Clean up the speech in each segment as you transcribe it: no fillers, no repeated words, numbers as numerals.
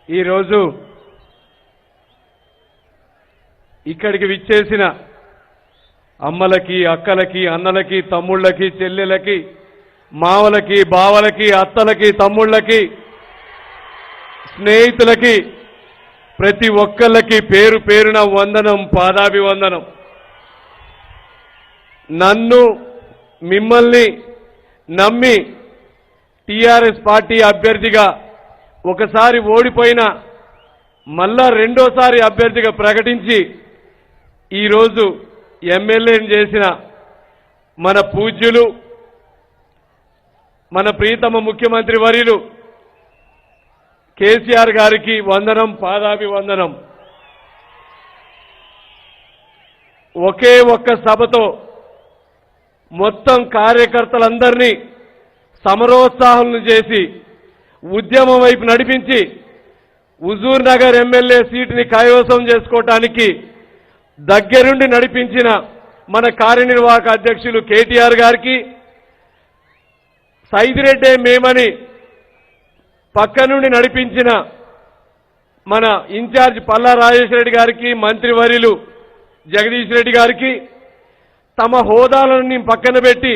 ఈరోజు ఇక్కడికి విచ్చేసిన అమ్మలకి, అక్కలకి, అన్నలకి, తమ్ముళ్ళకి, చెల్లెలకి, మావలకి, బావలకి, అత్తలకి, తమ్ముళ్ళకి, స్నేహితులకి ప్రతి ఒక్కళ్ళకి పేరు పేరున వందనం, పాదాభివందనం. నన్ను, మిమ్మల్ని నమ్మి టీఆర్ఎస్ పార్టీ అభ్యర్థిగా ఒకసారి ఓడిపోయినా మళ్ళా రెండోసారి అభ్యర్థిగా ప్రకటించి ఈరోజు ఎమ్మెల్యేని చేసిన మన పూజ్యులు, మన ప్రీతమ ముఖ్యమంత్రి వర్యులు కేసీఆర్ గారికి వందనం, పాదాభివందనం. ఒకే ఒక్క సభతో మొత్తం కార్యకర్తలందరినీ సమరోత్సాహులను చేసి ఉద్యమం వైపు నడిపించి హుజూర్ నగర్ ఎమ్మెల్యే సీటుని కైవసం చేసుకోవటానికి దగ్గరుండి నడిపించిన మన కార్యనిర్వాహక అధ్యక్షులు కేటీఆర్ గారికి, సైదిరెడ్డే మేమని పక్క నుండి నడిపించిన మన ఇన్ఛార్జ్ పల్లా రాజేశ్వర రెడ్డి గారికి, మంత్రివర్యులు జగదీష్ రెడ్డి గారికి, తమ హోదాలని పక్కన పెట్టి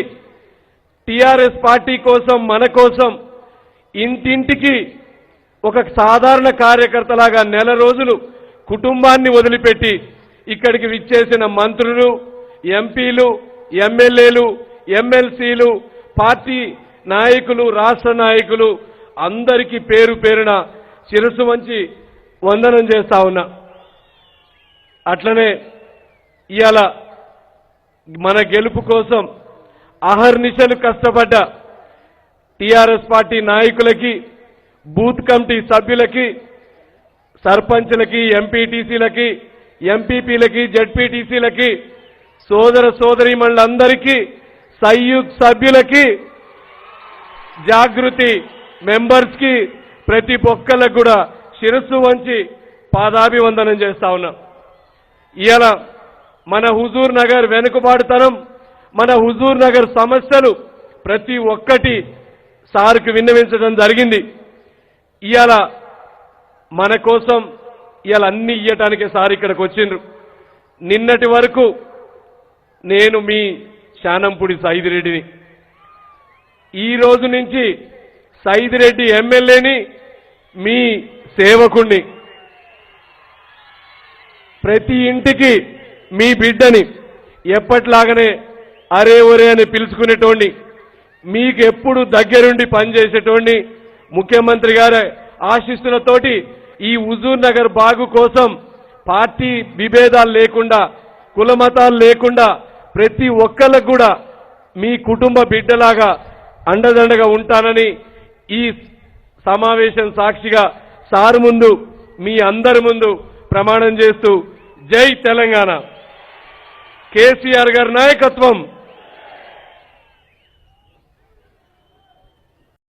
టీఆర్ఎస్ పార్టీ కోసం, మన కోసం ఇంటింటికి ఒక సాధారణ కార్యకర్తలాగా నెల రోజులు కుటుంబాన్ని వదిలిపెట్టి ఇక్కడికి విచ్చేసిన మంత్రులు, ఎంపీలు, ఎమ్మెల్యేలు, ఎమ్మెల్సీలు, పార్టీ నాయకులు, రాష్ట్ర నాయకులు అందరికీ పేరు పేరున శిరస్సు వంచి వందనం చేస్తా ఉన్నా. అట్లనే ఇవాళ మన గెలుపు కోసం అహర్నిశలు కష్టపడ్డ టీఆర్ఎస్ పార్టీ నాయకులకి, బూత్ కమిటీ సభ్యులకి, సర్పంచ్లకి, ఎంపీటీసీలకి, ఎంపీపీలకి, జడ్పీటీసీలకి, సోదర సోదరీమణులందరికీ, సంయుక్త సభ్యులకి, జాగృతి మెంబర్స్ కి ప్రతి ఒక్కళ్ళకు కూడా శిరస్సు వంచి పాదాభివందనం చేస్తా ఉన్నాం. ఇవాళ మన హుజూర్ నగర్ వెనుకబాటుతనం, మన హుజూర్ నగర్ సమస్యలు ప్రతి ఒక్కటి సార్కు విన్నవించడం జరిగింది. ఇవాళ మన కోసం ఇవాళ అన్ని ఇయ్యటానికి సార్ ఇక్కడికి వచ్చిండ్రు. నిన్నటి వరకు నేను మీ శానంపూడి సైదిరెడ్డిని, ఈ రోజు నుంచి సైదిరెడ్డి ఎమ్మెల్యేని, మీ సేవకుణ్ణి, ప్రతి ఇంటికి మీ బిడ్డని ఎప్పట్లాగానే అరే ఒరే అని పిలుచుకునేటోడిని, మీకు ఎప్పుడు దగ్గరుండి పనిచేసేటోడిని, ముఖ్యమంత్రి గారి ఆశీస్సులతోటి ఈ హుజూర్ నగర్ బాగు కోసం పార్టీ విభేదాలు లేకుండా, కులమతాలు లేకుండా ప్రతి ఒక్కళ్ళకు కూడా మీ కుటుంబ బిడ్డలాగా అండదండగా ఉంటానని ఈ సమావేశం సాక్షిగా సార్ ముందు, మీ అందరి ముందు ప్రమాణం చేస్తూ జై తెలంగాణ, కేసీఆర్ గారి నాయకత్వం